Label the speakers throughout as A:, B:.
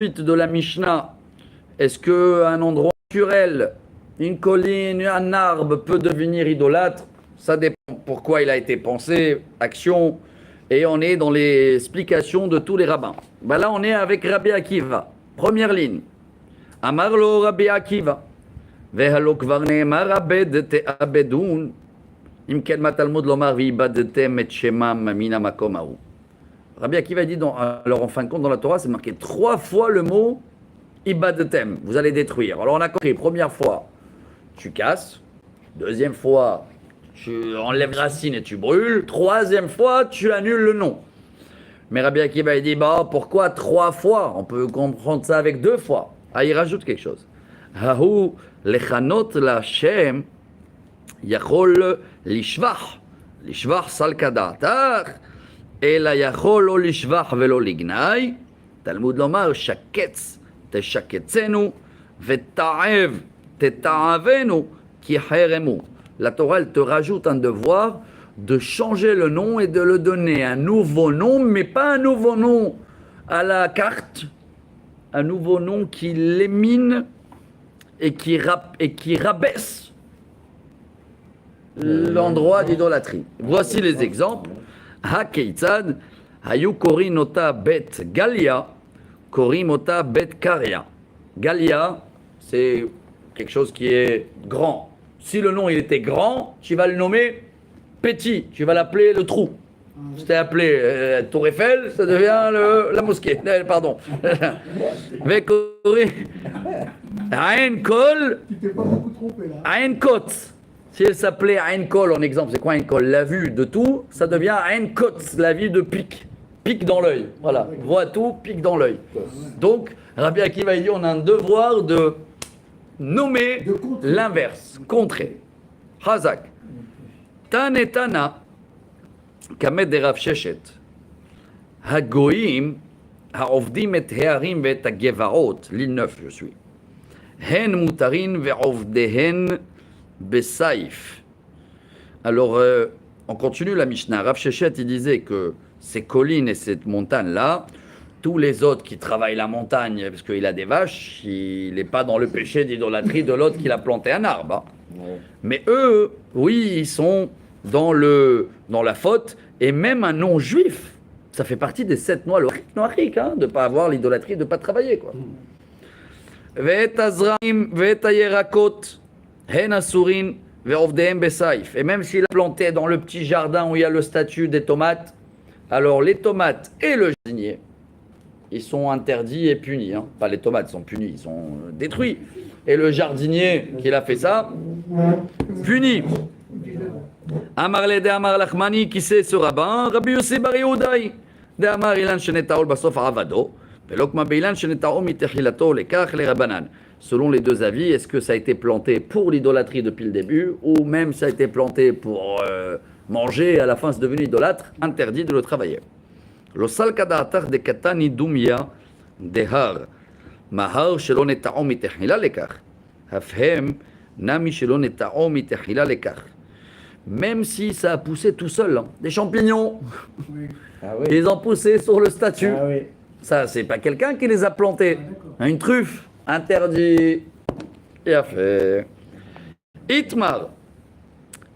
A: suite de la Mishnah, est-ce qu'un endroit naturel, une colline, un arbre peut devenir idolâtre? Ça dépend pourquoi il a été pensé, action, et on est dans les explications de tous les rabbins. Ben là, on est avec Rabbi Akiva. Première ligne. Amarlo Rabbi Akiva. Vehalo kvar ne'emar abed te'abedun. Im ken matalmud lomar v'ibadtem et shemam mina makom hahu. Rabbi Akiva dit, alors en fin de compte, dans la Torah, c'est marqué 3 fois le mot ibadtem, vous allez détruire. Alors on a compris, première fois, tu casses. Deuxième fois, tu enlèves racine et tu brûles. Troisième fois, tu annules le nom. Mais Rabbi Akiva, il dit, bah, pourquoi 3 fois? On peut comprendre ça avec 2 fois. Ah, il rajoute quelque chose. Hahu lechanot l'Hashem yachol lishvach. Lishvach salkadatar. אלא יכול לא לשבח ולא לגנאי, תלמוד לומר שקץ תשקצנו ותעב תתעבנו כי חרמו. La Torah, elle te rajoute un devoir de changer le nom et de le donner un nouveau nom, mais pas un nouveau nom à la carte, un nouveau nom qui l'émine et qui rabaisse l'endroit d'idolâtrie. Voici les exemples. Hakeitzad, hayu korin ota bet galia, korim ota bet karia. Galia, c'est quelque chose qui est grand. Si le nom il était grand, tu vas le nommer petit, tu vas l'appeler le trou. C'était appelé Tour Eiffel, ça devient la mosquée. Pardon. Vekori, Ain Kol, Ain Kot. Si elle s'appelait Ain Kol, en exemple, c'est quoi Ain Kol? La vue de tout, ça devient Ain Kotz, la vue de pic. Pic dans l'œil. Voilà, voit tout, pic dans l'œil. Donc, Rabbi Akiva dit, on a un devoir de nommer l'inverse, contrer. Hazak. Tanetana, Kamed de Rav Sheshet. Hagoïm, Haovdim et Hearim et Hagevaot, l'île 9, je suis. Hen mutarin ve'ovdehen. Besaïf. Alors, on continue la Mishnah. Rav Sheshet, il disait que ces collines et cette montagne-là, tous les autres qui travaillent la montagne, parce qu'il a des vaches, il n'est pas dans le péché d'idolâtrie de l'autre qui a planté un arbre. Hein. Mais eux, oui, ils sont dans la faute, et même un non-juif, ça fait partie des 7 noachiques, hein, de ne pas avoir l'idolâtrie, de ne pas travailler. Quoi. Ve'et azraim, ve'et ayerakot. Et même s'il a planté dans le petit jardin où il y a le statut des tomates, alors les tomates et le jardinier, ils sont interdits et punis. Hein. Pas les tomates sont punis, ils sont détruits. Et le jardinier qui a fait ça, puni. Amar le de Amar Lachmani, qui c'est ce rabbin? Rabbi Yossi bar Yehudaï. De Amar ilan shenetaol basof avado, velokma beilan shenetao mitechilato lekach le rabanan. Selon les deux avis, est-ce que ça a été planté pour l'idolâtrie depuis le début ou même ça a été planté pour manger, à la fin c'est devenu idolâtre, interdit de le travailler. Lo sal kada'atar de katani dumya dehar mahar shelo neta'o mitechila lekach hafhem nami shelo neta'o mitechila lekach. Même si ça a poussé tout seul, hein, des champignons, oui. Ah oui. Ils ont poussé sur le statut. Ah oui. Ça, c'est pas quelqu'un qui les a plantés. Ah, une truffe. Interdit. Et à faire. Itmar.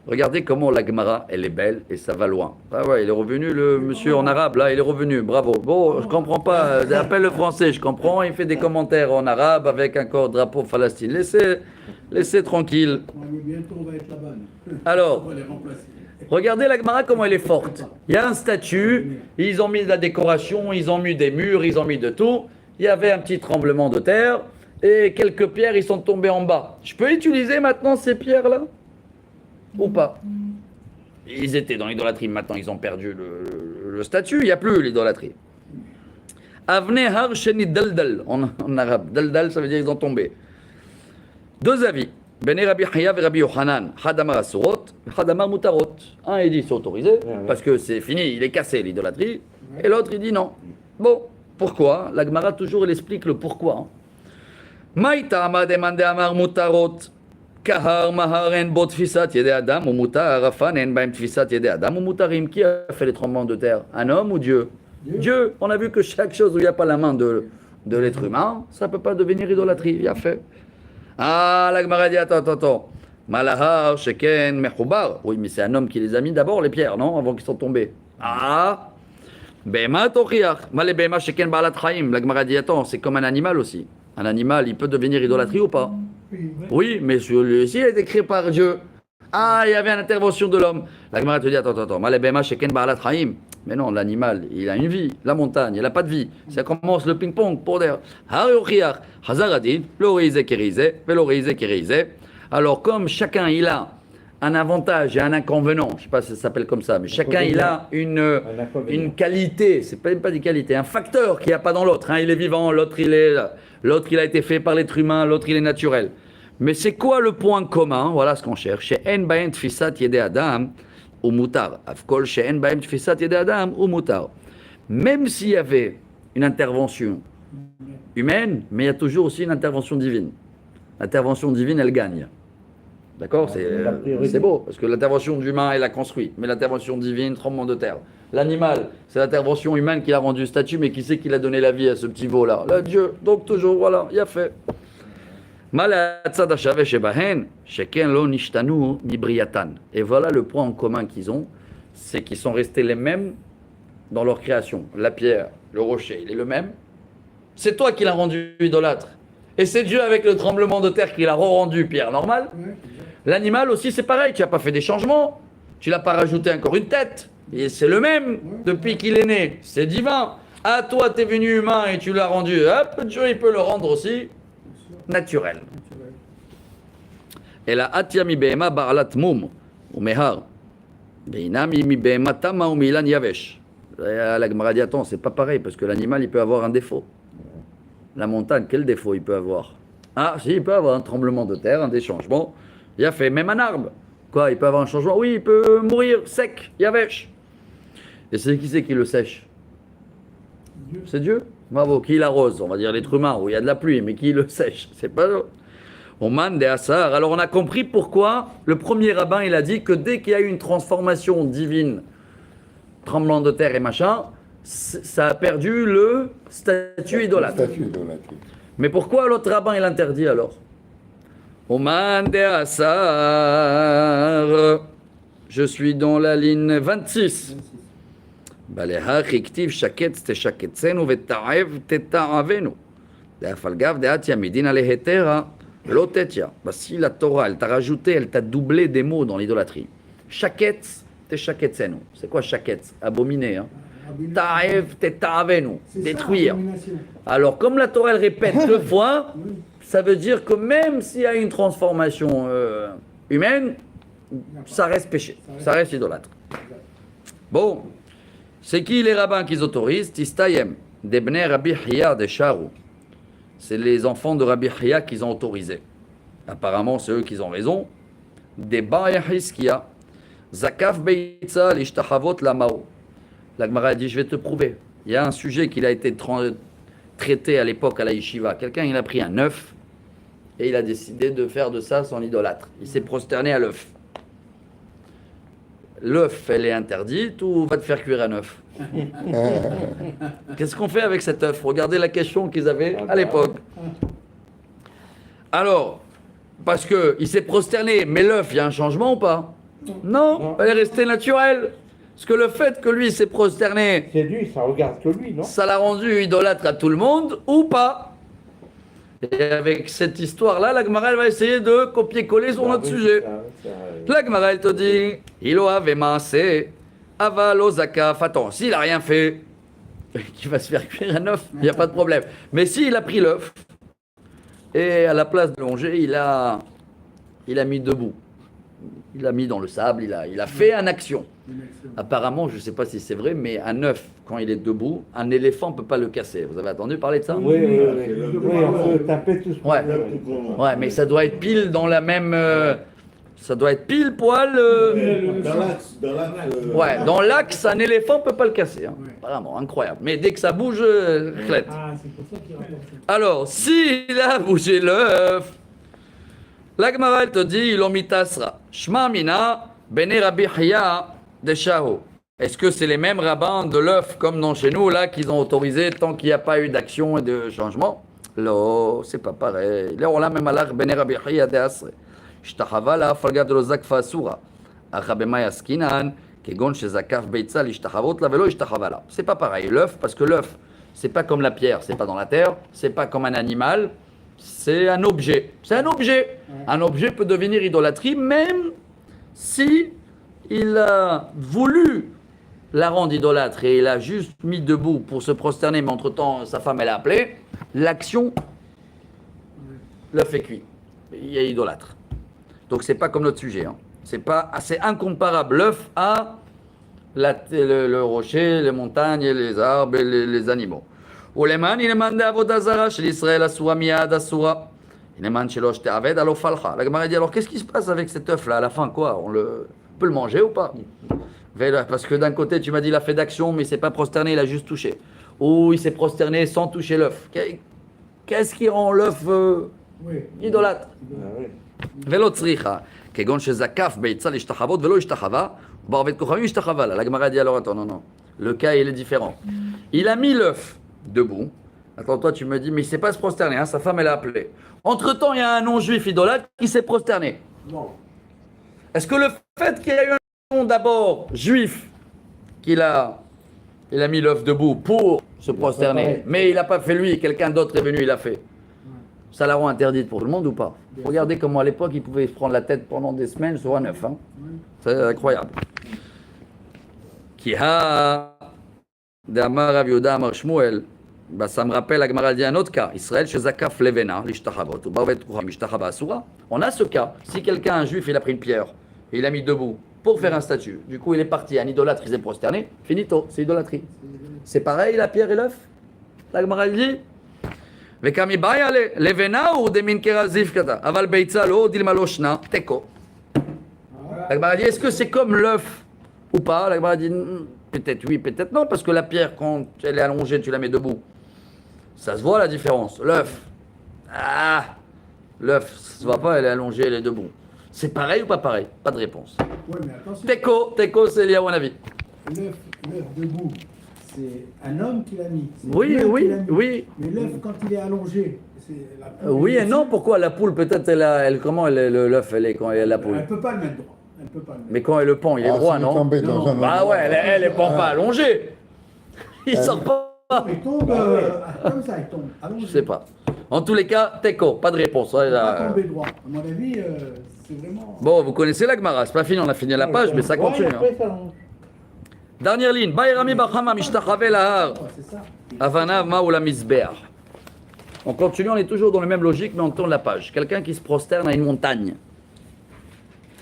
A: Regardez comment la Gemara, elle est belle et ça va loin. Ah ouais, il est revenu, le monsieur en arabe, là, il est revenu. Bravo. Bon, je comprends pas. Appelle le français, je comprends. Il fait des commentaires en arabe avec encore drapeau Palestine. Laissez tranquille.
B: Bientôt, on va être là-bas.
A: Alors, regardez la Gemara, comment elle est forte. Il y a un statut, ils ont mis de la décoration, ils ont mis des murs, ils ont mis de tout. Il y avait un petit tremblement de terre. Et quelques pierres, ils sont tombés en bas. Je peux utiliser maintenant ces pierres-là? Ou pas? Ils étaient dans l'idolâtrie, maintenant ils ont perdu le statut, il n'y a plus l'idolâtrie. Avne har sheni daldal, en arabe. Daldal, ça veut dire ils ont tombé. 2 avis. Bene Rabbi Chaya et Rabbi Yochanan. Hadamar asurot, Hadamar mutarot. Un, il dit c'est autorisé, parce que c'est fini, il est cassé l'idolâtrie. Et l'autre, il dit non. Bon, pourquoi? La Gemara, toujours, elle explique le pourquoi. Hein. Maïta ma demandé amar mutarot, kahar mahar en bot tfisat yede adam, ou mutar rafan en baim tfisat yede adam, ou mutarim. Qui a fait les tremblements de terre? Un homme ou Dieu? Dieu. On a vu que chaque chose où il n'y a pas la main de de l'être humain, ça ne peut pas devenir idolâtrie. Il a fait. Ah, la Gemara dit attends. Malahar, Sheken, Mechoubar. Oui, mais c'est un homme qui les a mis d'abord, les pierres, non? Avant qu'ils soient tombés. Ah, Bema Tochiach. Malé Bema, Sheken, Balat Chaim. La Gemara dit attends, c'est comme un animal aussi. Un animal, il peut devenir idolâtrie ou pas? Oui, mais celui-ci a été créé par Dieu. Ah, il y avait une intervention de l'homme. La Gemara te dit attends. Malé Bema, Sheken, Balat Chaim. Mais non, l'animal, il a une vie. La montagne, elle n'a pas de vie. Ça commence le ping-pong pour dire. Hazaradin, l'oreise kérisé, l'oreise kérisé. Alors, comme chacun, il a un avantage et un inconvénient, je ne sais pas si ça s'appelle comme ça, mais chacun, il a une qualité, c'est pas des qualités, un facteur qu'il n'y a pas dans l'autre. Il est vivant, l'autre, il a été fait par l'être humain, l'autre, il est naturel. Mais c'est quoi le point commun? Voilà ce qu'on cherche. Chez En Baen Tfisat Yede Adam ou Mutar. Afkol chez En Baen Tfisat Yede Adam ou Mutar. Même s'il y avait une intervention humaine, mais il y a toujours aussi une intervention divine. L'intervention divine, elle gagne. D'accord? C'est beau, parce que l'intervention d'humain, elle a construit. Mais l'intervention divine, tremblement de terre. L'animal, c'est l'intervention humaine qui a rendu statut, mais qui c'est qui a donné la vie à ce petit veau-là? Le Dieu. Donc toujours, voilà, il a fait. Et voilà le point en commun qu'ils ont, c'est qu'ils sont restés les mêmes dans leur création. La pierre, le rocher, il est le même. C'est toi qui l'as rendu idolâtre. Et c'est Dieu avec le tremblement de terre qui l'a rendu pierre normale. L'animal aussi c'est pareil, tu n'as pas fait des changements, tu l'as pas rajouté encore une tête. Et c'est le même depuis qu'il est né, c'est divin. À toi tu es venu humain et tu l'as rendu, hop, Dieu il peut le rendre aussi naturel. Et la atia mi behema ba'alat mum ou mehar. Beinami mi behema tama ou milan yavesh. La Gemara dit attends, c'est pas pareil parce que l'animal il peut avoir un défaut. La montagne, quel défaut il peut avoir? Ah, si, il peut avoir un tremblement de terre, un des changements. Il a fait même un arbre. Quoi, il peut avoir un changement? Oui, il peut mourir sec, yavesh. Et c'est qui le sèche? Dieu. C'est Dieu? Bravo, qui l'arrose? On va dire l'être humain, où il y a de la pluie, mais qui le sèche? C'est pas eux. Oman de Assar. Alors on a compris pourquoi le premier rabbin, il a dit que dès qu'il y a eu une transformation divine, tremblement de terre et machin, ça a perdu le statut idolâtre. Mais pourquoi l'autre rabbin il interdit alors? Oman de Assar. Je suis dans la ligne 26. Baleha chiktiv shaket teshaketsenu veta'ev teta'avenu. De'afalgav de'at yamidin alehetera lotetia. Si la Torah elle t'a rajouté, elle t'a doublé des mots dans l'idolâtrie. Shaket teshaketsenu. C'est quoi shaket? Abominer. Ta'ev teta'avenu. Détruire. Alors comme la Torah elle répète deux fois, ça veut dire que même s'il y a une transformation humaine, ça reste péché, ça reste idolâtre. Bon, c'est qui les rabbins qui autorisent? Tistayem, des Bnei Rabbi Hiya de Charou. C'est les enfants de Rabbi Hiya qu'ils ont autorisé. Apparemment, c'est eux qui ont raison. Des Bayahiskia, Zakaf Beitza, l'Ishtachavot Lamao. La Gemara dit, je vais te prouver. Il y a un sujet qui a été traité à l'époque à la yeshiva. Quelqu'un, il a pris un œuf et il a décidé de faire de ça son idolâtre. Il s'est prosterné à l'œuf. L'œuf, elle est interdite ou va te faire cuire un œuf? Qu'est-ce qu'on fait avec cet œuf? Regardez la question qu'ils avaient à l'époque. Alors, parce qu'il s'est prosterné, mais l'œuf, il y a un changement ou pas? Non, elle est restée naturelle. Parce que le fait que lui s'est prosterné,
B: c'est lui, ça regarde que lui, non?
A: Ça l'a rendu idolâtre à tout le monde ou pas? Et avec cette histoire-là, la Gemara va essayer de copier-coller sur notre sujet. La Gemara, elle te dit, il avait massé, avalo zakaf. Attends, s'il n'a rien fait, qu'il va se faire cuire un œuf, il n'y a pas de problème. Mais s'il a pris l'œuf, et à la place de longer, il a mis debout. Il l'a mis dans le sable, il a fait une action. Apparemment, je ne sais pas si c'est vrai, mais un œuf, quand il est debout, un éléphant ne peut pas le casser. Vous avez entendu parler de ça?
B: Oui, on peut taper tout ce qu'on veut.
A: Ouais, mais ça doit être pile dans la même... ça doit être pile poil...
C: Dans l'axe.
A: Ouais, dans l'axe, un éléphant ne peut pas le casser. Hein. Apparemment, incroyable. Mais dès que ça bouge, clète. Alors, s'il a bougé l'œuf, la Gemara, elle te dit, il omitasra. Shma mina, bene Rabbi Hiya de Shahu. Est-ce que c'est les mêmes rabbins de l'œuf, comme dans chez nous, là, qu'ils ont autorisé tant qu'il n'y a pas eu d'action et de changement? Non, c'est pas pareil. Là, on l'a même à l'art, Bene Rabbi Chia de Asre. Ishtachava la falga de l'ozakfa asura. Achabema yaskinan, kegon shezakaf beitza l'ishtachavot la velo ishtachava la. C'est pas pareil. L'œuf, parce que l'œuf, c'est pas comme la pierre, c'est pas dans la terre, c'est pas comme un animal, c'est un objet. C'est un objet. Un objet peut devenir idolâtrie, même si il a voulu la rendre idolâtre et il a juste mis debout pour se prosterner, mais entre-temps, sa femme, elle a appelé, l'action, l'œuf est cuit. Il est idolâtre. Donc, c'est pas comme notre sujet. Hein. C'est incomparable. L'œuf à le rocher, les montagnes, les arbres et les animaux. Uleman, il demande à Vodazara, chez l'Israël, Asura, Miyad, Asura. Il demande chez l'Oshte Aved, alors Falcha. La Gemara dit, alors qu'est-ce qui se passe avec cet œuf-là à la fin, quoi? On peut le manger ou pas? Parce que d'un côté, tu m'as dit, il a fait d'action, mais il ne s'est pas prosterné, il a juste touché. Ou il s'est prosterné sans toucher l'œuf. Qu'est-ce qui rend l'œuf idolâtre? Velo tzricha. Kegon shezakaf beitza l'ishtachavot velo ishtachava. Barvet kochavim ishtachava. La Gemara dit, alors attends, non. Le cas, il est différent. Il a mis l'œuf debout. Attends, toi, tu me dis, mais il ne s'est pas se prosterner, hein, sa femme, elle a appelé. Entre-temps, il y a un non-juif idolâtre qui s'est prosterné.
B: Non.
A: Est-ce que le fait qu'il y a eu un non d'abord juif, il a mis l'œuf debout pour se prosterner, mais il n'a pas fait lui, quelqu'un d'autre est venu, il l'a fait. Ça la rend interdite pour tout le monde ou pas? Regardez comment à l'époque, il pouvait se prendre la tête pendant des semaines sur un œuf. Hein. C'est incroyable. Qui a d'Amar Rav Yehuda Amar Shmuel. Bah, ça me rappelle, la Gemara dit un autre cas. Israël, chez Zakaf Levena, l'Ishtachavot, ou Barvet Kucham, l'Ishtachava Asura. On a ce cas. Si quelqu'un, un juif, il a pris une pierre, et il a mis debout pour faire un statut. Du coup, il est parti, un idolâtre, il s'est prosterné. Finito, c'est idolâtrie. C'est pareil, la pierre et l'œuf? La Gemara dit Vekami Baya Levena ou Demin Kerazif Kata. Aval Beitza lo Dilma Loshna, Teko. La Gemara dit est-ce que c'est comme l'œuf ou pas? La Gemara dit peut-être oui, peut-être non, parce que la pierre, quand elle est allongée, tu la mets debout. Ça se voit la différence. L'œuf, l'œuf, ça se voit pas, elle est allongée, elle est debout. C'est pareil ou pas pareil? Pas de réponse.
B: Ouais, mais attention.
A: Teko, c'est lié à mon avis.
B: L'œuf debout, c'est un homme qui l'a mis.
A: Oui.
B: Mais l'œuf, quand il est allongé, c'est la poule.
A: Oui et non, pourquoi la poule, peut-être, comment l'œuf, elle est quand elle est la poule?
B: Elle ne peut pas le mettre droit.
A: Mais quand elle le pend, il est droit, non? Ah ouais, elle est pend pas allongée. Il sort pas.
B: Il tombe comme ça, il tombe. Allongé.
A: Je sais pas. En tous les cas, Teko, pas de réponse.
B: Il va tomber droit. À mon avis, c'est vraiment.
A: Bon, vous connaissez la Gemara, c'est pas fini, on a fini la page, mais ça continue. Dernière ligne. Bayrami Bachama Mishtachave Lahar. Avanav Maoula Misbeach. On continue, on est toujours dans la même logique, mais on tourne la page. Quelqu'un qui se prosterne à une montagne.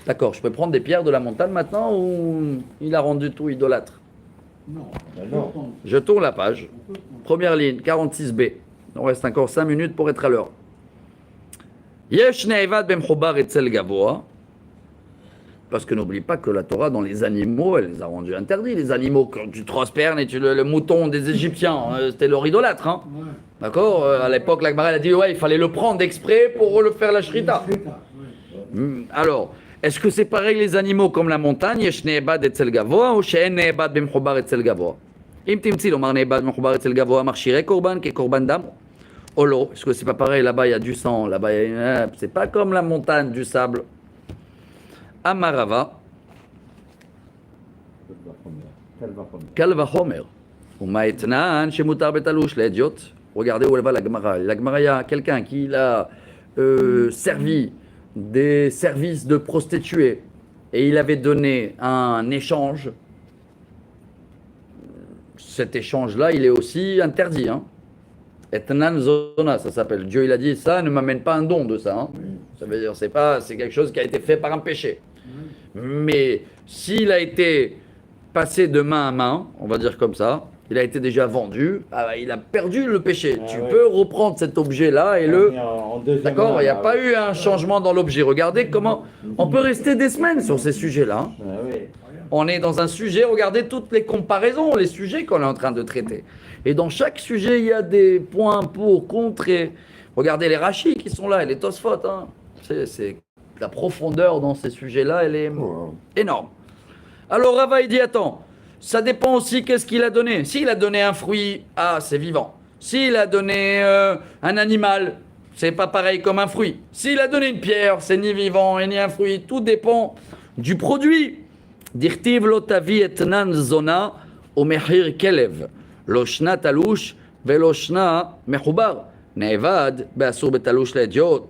A: D'accord, je peux prendre des pierres de la montagne maintenant ou il a rendu tout idolâtre?
B: Non.
A: Je tourne la page. Première ligne, 46b. Il reste encore 5 minutes pour être à l'heure. Yesh ne'evad b'mchubar etzel gavoa. Parce que n'oublie pas que la Torah, dans les animaux, elle les a rendus interdits. Les animaux, quand tu te prosternes et le mouton des Égyptiens, c'était leur idolâtre. Hein. Ouais. D'accord. À l'époque, la Gemara a dit ouais, il fallait le prendre exprès pour le faire la shrita. Ouais. Alors, est-ce que c'est pareil les animaux comme la montagne? Yesh ne'ebad etzel gavoa ou she'en ne'ebad b'mchubar etzel gavoa? Im timtzi lomar ne'ebad b'mchubar etzel gavoa marchirei korban ke korban dam. Olo, est-ce que c'est pas pareil? Là-bas, il y a du sang. Là-bas, c'est pas comme la montagne, du sable. Amarava. Kalva Homer. Umaetnan shemutar betalouch l'ediot. Regardez où elle va la Gemara. La Gemara, il y a quelqu'un qui a servi des services de prostituées et il avait donné un échange. Cet échange-là, il est aussi interdit. Hein. Etnan zona, ça s'appelle. Dieu, il a dit ça, ne m'amène pas un don de ça. Hein. Ça veut dire, c'est quelque chose qui a été fait par un péché. Mais s'il a été passé de main à main, on va dire comme ça, il a été déjà vendu, il a perdu le péché. Tu peux reprendre cet objet-là et D'accord, il n'y a pas eu un changement dans l'objet. Regardez comment on peut rester des semaines sur ces sujets-là. On est dans un sujet, regardez toutes les comparaisons, les sujets qu'on est en train de traiter. Et dans chaque sujet, il y a des points pour, contre. Et regardez les rachis qui sont là, et les tosfot. Hein. C'est la profondeur dans ces sujets-là, elle est énorme. Alors Rava, il dit, attends, Ça dépend aussi qu'est-ce qu'il a donné. S'il a donné un fruit, ah, c'est vivant. S'il a donné un animal, c'est pas pareil comme un fruit. S'il a donné une pierre, c'est ni vivant et ni un fruit. Tout dépend du produit. Dirtiv lo tavi etnan zona o mehir kelev. Lo shna talush velo shna mechubar. Ne'evad be'asur betalush le'ediot.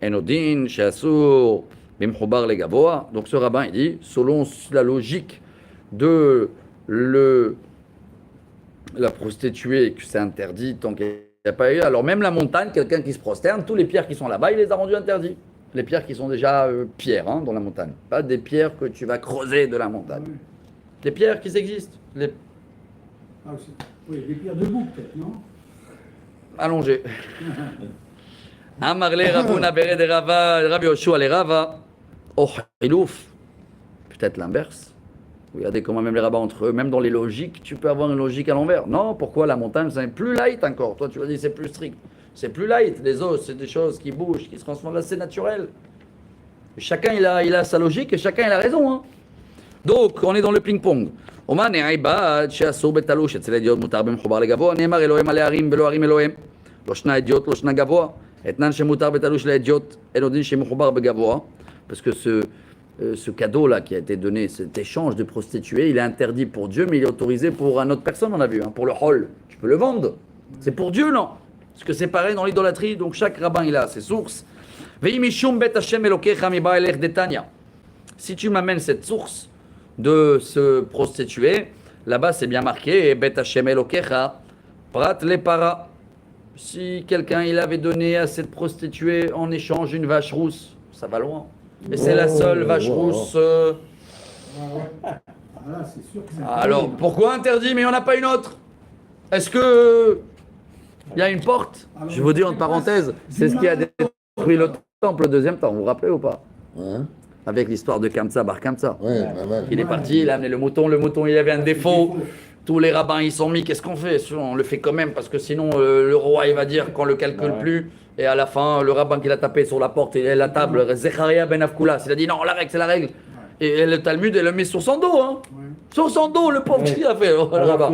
A: Enodin she'asur b'mechubar legavoa. Donc ce rabbin, il dit, selon la logique de la prostituée, que c'est interdit tant qu'il n'y a pas eu. Alors même la montagne, quelqu'un qui se prosterne, tous les pierres qui sont là-bas, il les a rendus interdits. Les pierres qui sont déjà pierres hein, dans la montagne. Pas des pierres que tu vas creuser de la montagne.
B: Oui.
A: Des pierres qui existent.
B: Ah, oui, les pierres debout peut-être, non?
A: Allongées. Amarle Rabouna Bere de Rava, Rabbi Yoshua le Rava. Oh, Ilouf. Peut-être l'inverse. Regardez comment même les rabbins entre eux, même dans les logiques, tu peux avoir une logique à l'envers. Non, pourquoi la montagne, c'est plus light encore. Toi, tu vas dire c'est plus strict. C'est plus light. Les os, c'est des choses qui bougent, qui se transforment. Là, c'est naturel. Et chacun, il a sa logique et chacun, il a raison. Hein. Donc, on est dans le ping-pong. Oman ne'aibad she'asur betalush אצל הדיוט מותר במחובר לגבוה נאמר אלוהים על הערים ולא ערים אלוהים לא שנה הדיוט לא שנה גבוה אתנן שמותר בתלוש להדיוט אין עוד דין שמחובר בגבוה parce que ce cadeau-là qui a été donné, cet échange de prostituées, il est interdit pour Dieu, mais il est autorisé pour une autre personne, on a vu, hein, pour le hol. Tu peux le vendre. C'est pour Dieu, non? Parce que c'est pareil dans l'idolâtrie, donc chaque rabbin, il a ses sources. Si tu m'amènes cette source de se prostituer, là-bas c'est bien marqué, Bet Hashem Elokecha, Prat Lepara. Si quelqu'un, il avait donné à cette prostituée en échange une vache rousse, ça va loin. Et c'est la seule vache rousse.
B: Ah, là, c'est sûr que c'est
A: Alors, pourquoi interdit, mais il n'y en a pas une autre? Est-ce que il y a une porte? Je vais vous dire en parenthèse, c'est ce qui a détruit le temple le deuxième temps. Vous vous rappelez ou pas?
C: Hein?
A: Avec l'histoire de Kamsa Bar Kamsa.
C: Ouais, pas mal.
A: Il est parti, il a amené le mouton, il avait un défaut. Tous les rabbins, ils sont mis, qu'est-ce qu'on fait? On le fait quand même, parce que sinon, le roi, il va dire qu'on ne le calcule plus. Et à la fin, le rabbin qui l'a tapé sur la porte et la table, Zecharia ben Afkoulas, il a dit non, la règle, c'est la règle. Et le Talmud, il le met sur son dos. Hein. Sur son dos, le pauvre qui a fait, le rabbin.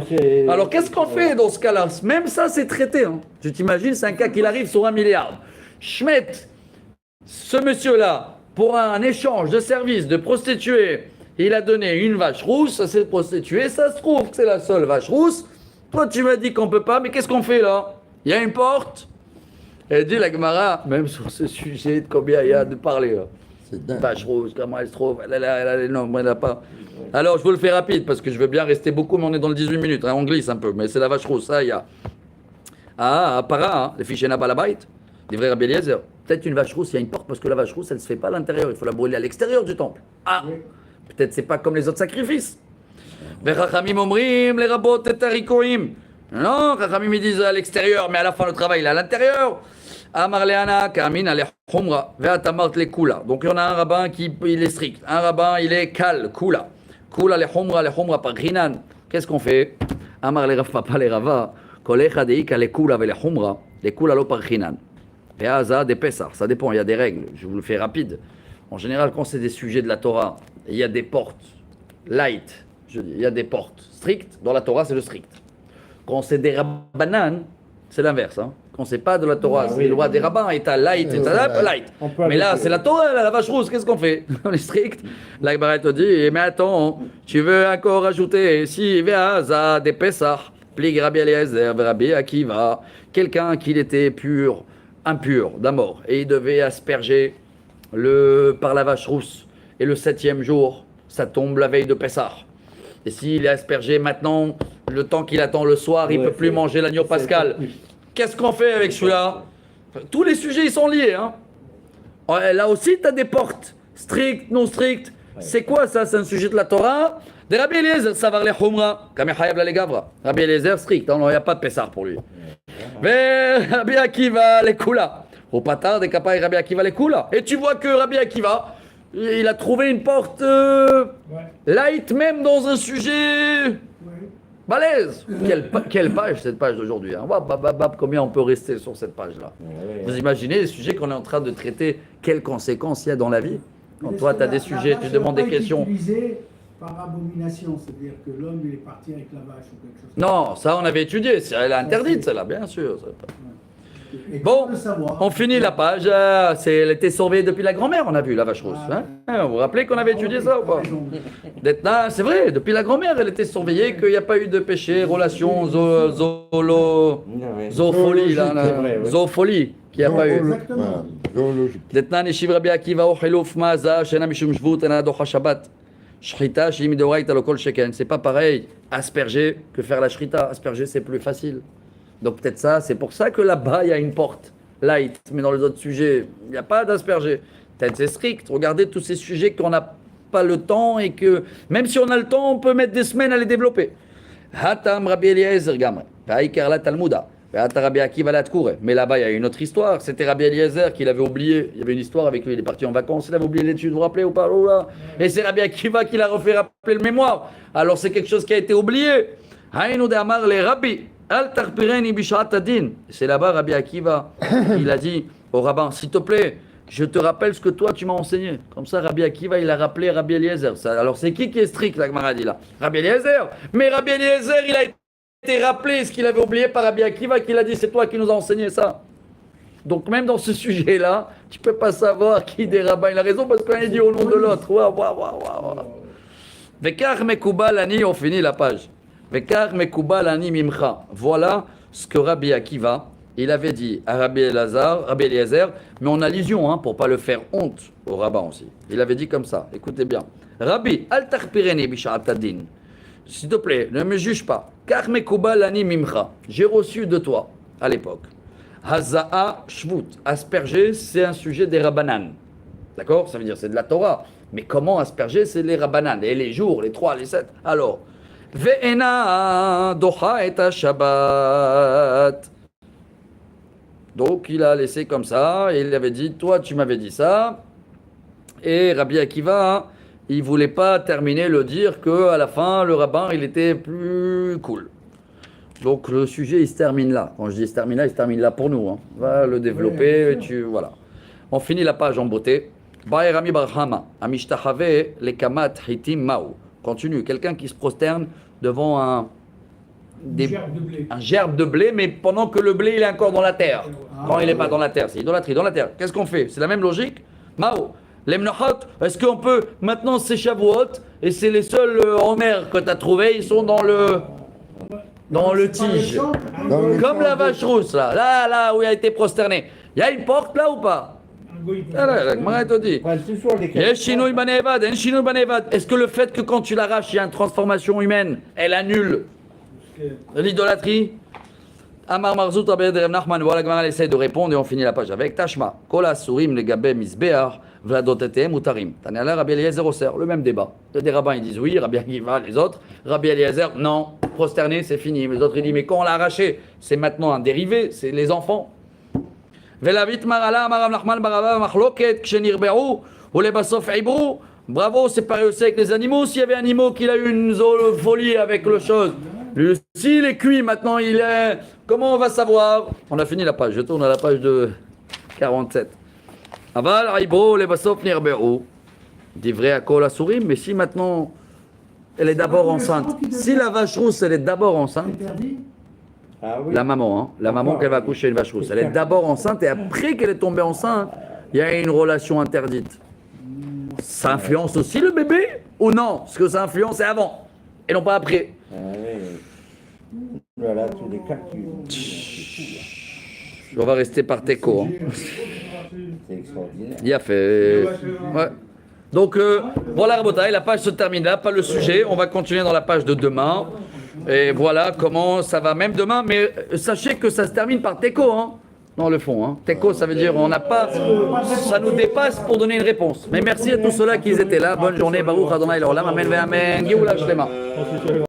A: Alors, qu'est-ce qu'on fait dans ce cas-là? Même ça, c'est traité. Hein. Tu t'imagines, c'est un cas qu'il arrive sur 1 milliard. Schmet, ce monsieur-là, pour un échange de services, de prostituées, il a donné une vache rousse à cette prostituée. Ça se trouve que c'est la seule vache rousse. Toi, tu m'as dit qu'on peut pas, mais qu'est-ce qu'on fait là? Il y a une porte. Elle dit la Gemara, même sur ce sujet, de combien il y a de parler là.
C: C'est dingue.
A: Vache rousse, comment elle se trouve? Elle a les nombres, elle n'a pas. Alors, je vous le fais rapide parce que je veux bien rester beaucoup, mais on est dans le 18 minutes. Hein, on glisse un peu, mais c'est la vache rousse, ça, il y a. Ah, Para, hein, les fichiers Nabalabait, des vrais Rabbi Eliezer. Peut-être une vache rousse, il y a une porte parce que la vache rousse, elle ne se fait pas à l'intérieur, il faut la brûler à l'extérieur du temple. Ah, peut-être c'est pas comme les autres sacrifices. Vechachamim omrim, les rabot et tarikoim. Non, Chachamim ils disent à l'extérieur, mais à la fin le travail il est à l'intérieur. Amar leana kamin ale khumra ve'atamart le kula. Donc il y en a un rabbin qui il est strict, un rabbin il est kal, kula. Kula le khumra par ghinan. Qu'est-ce qu'on fait? Amar le rav papa le rava, kol echad eika le kula ve le kula lo par ghinan. Ve'aza de pesach, ça dépend, il y a des règles, je vous le fais rapide. En général quand c'est des sujets de la Torah, il y a des portes light, je dis, il y a des portes strictes, dans la Torah c'est le strict. Quand c'est des rabbanan, c'est l'inverse. Hein. Quand c'est pas de la Torah, c'est les lois des rabbins, et t'as light, et t'as light. Mais là, c'est la Torah, la vache rousse, qu'est-ce qu'on fait? On est strict. La Gemara te dit, mais attends, tu veux encore ajouter, si, ve'aza, des Pesach, plig Rabbi Eliezer, Rabbi Akiva, quelqu'un qui était pur, impur, d'amor, et il devait asperger par la vache rousse, et le 7e jour, ça tombe la veille de Pessah. Et s'il est aspergé maintenant, le temps qu'il attend le soir, il ne peut plus manger l'agneau pascal. Qu'est-ce qu'on fait avec celui-là? Tous les sujets, ils sont liés. Hein. Là aussi, tu as des portes, strictes, non strictes. C'est quoi ça? C'est un sujet de la Torah. De Rabbi Eliezer, ça va les Khumra, comme les Gavra. Rabbi Eliezer, strict, il n'y a pas de Pessah pour lui. Mais Rabbi Akiva, les Kula. Au patard, des capailles, Rabbi Akiva, les Kula. Et tu vois que Rabbi Akiva, il a trouvé une porte light même dans un sujet balèze. Quelle page cette page d'aujourd'hui hein. Combien on peut rester sur cette page-là? Vous imaginez les sujets qu'on est en train de traiter, quelles conséquences il y a dans la vie? Quand toi tu as des sujets, tu demandes des questions.
B: par abomination, c'est-à-dire que l'homme il est parti avec la vache ou quelque chose.
A: Non, ça on avait étudié, elle est interdite celle-là, bien sûr.
B: Et
A: Bon,
B: comment le savoir?
A: on finit la page. Elle était surveillée depuis la grand-mère, on a vu la vache rousse. Hein. Vous vous rappelez qu'on avait étudié ça ou pas? C'est vrai, depuis la grand-mère, elle était surveillée, qu'il n'y a pas eu de péché, relation, zoophilie, zoophilie, qu'il n'y a pas eu.
B: Exactement.
A: דתנן השיב רבי עקיבא או חילוף מעזה שאינה משום שבות אינה דוחה שבת. שחיטה שהיא מדאורייתא לא כל שכן. C'est pas pareil asperger que faire la shrita. Asperger c'est plus facile. Donc peut-être ça, c'est pour ça que là-bas il y a une porte light, mais dans les autres sujets il n'y a pas d'asperger. Peut-être c'est strict. Regardez tous ces sujets qu'on n'a pas le temps et que même si on a le temps on peut mettre des semaines à les développer. Hatam Rabbi Eliezer gamre. Paikar la Talmuda. Mais là-bas, il y a une autre histoire. C'était Rabbi Eliezer qui l'avait oublié. Il y avait une histoire avec lui. Il est parti en vacances. Il avait oublié l'étude. Vous vous rappelez ou pas? Oh là. Et c'est Rabbi Akiva qui l'a refait rappeler le mémoire. Alors c'est quelque chose qui a été oublié. C'est là-bas Rabbi Akiva. Il a dit au rabbin, s'il te plaît, je te rappelle ce que toi tu m'as enseigné. Comme ça, Rabbi Akiva, il a rappelé Rabbi Eliezer. Alors c'est qui est strict, la Gemara dit là? Rabbi Eliezer. Mais Rabbi Eliezer, il a été rappelé ce qu'il avait oublié par Rabbi Akiva, qu'il a dit c'est toi qui nous as enseigné ça. Donc même dans ce sujet-là, tu peux pas savoir qui des rabbins il a raison parce qu'on est dit au nom de l'autre. Vekar mekubal ani, on finit la page. Vekar mekubal ani mimcha. Voilà ce que Rabbi Akiva il avait dit à Rabbi Eliezer, mais en allusion pour pas le faire honte au rabbin aussi. Il avait dit comme ça. Écoutez bien. Rabbi al tarpireni bisha'at ad-din. S'il te plaît, ne me juge pas. Car mekubal ani mimcha. J'ai reçu de toi, à l'époque. Haza'a shvut. Asperger, c'est un sujet des rabbanan. D'accord? Ça veut dire c'est de la Torah. Mais comment asperger? C'est les rabbanan. Et les jours, les 3, les 7. Alors, ve'ena docha et Shabbat. Donc, il a laissé comme ça. Et il avait dit, toi, tu m'avais dit ça. Et Rabbi Akiva, il voulait pas terminer le dire que à la fin le rabbin il était plus cool. Donc le sujet il se termine là. Quand je dis il se termine là pour nous. On va le développer. Voilà. On finit la page en beauté. Baerami barhama amishtahave lekamat hitim mao. Continue. Quelqu'un qui se prosterne devant un gerbe de blé, mais pendant que le blé il est encore dans la terre. Quand il n'est pas dans la terre, c'est idolâtrie dans la terre. Qu'est-ce qu'on fait? C'est la même logique. Mao. Les mnochot, est-ce qu'on peut, maintenant c'est Shavuot, et c'est les seuls en mer que tu as trouvé, ils sont dans le tige. Comme la vache rousse, là où il a été prosterné. Il y a une porte là ou pas? Est-ce que le fait que quand tu l'arraches, il y a une transformation humaine, elle annule l'idolâtrie? Amar Marzout Abed Reb Nachman, voilà que elle essaie de répondre et on finit la page avec Tashma. Kola Surim le Gabe Misbear, Vladotetem Utarim. Tanala Rabbi Eliezer Osser, le même débat. Il y a des rabbins ils disent oui, Rabbi Akiva, les autres. Rabbi Eliezer, non, prosterné, c'est fini. Les autres ils disent mais quand on l'a arraché, c'est maintenant un dérivé, c'est les enfants. Velavit Marala, Amar Nachman Baraba, Machloket, Kshenirberu, ou les Basof Ibrou. Bravo, c'est pareil aussi avec les animaux. S'il y avait un animal qui a eu une folie avec le chose. S'il est cuit, maintenant il est... Comment on va savoir? On a fini la page, je tourne à la page de 47. Aval, Aïbro, les Basof, Nirberu. Dit vrai à Kola Sourim, mais si maintenant elle est d'abord enceinte. Si la vache rousse, elle est d'abord enceinte. La maman, la maman qu'elle va accoucher une vache rousse. Elle est d'abord enceinte et après qu'elle est tombée enceinte, il y a une relation interdite. Ça influence aussi le bébé ou non? Ce que ça influence, c'est avant et non pas après.
C: Voilà, tous les cas
A: On va rester par Teco.
C: C'est extraordinaire.
A: Il a fait. Ouais. Donc voilà, Rabotai, la page se termine là, pas le sujet. On va continuer dans la page de demain. Et voilà comment ça va même demain. Mais sachez que ça se termine par Teco, dans le fond. Teco, ça veut dire on n'a pas. Ça nous dépasse pour donner une réponse. Mais merci à tous ceux-là qui étaient là. Bonne journée. Baruch Adonai L'Olam. Amen ve Amen. Geoula Shlema.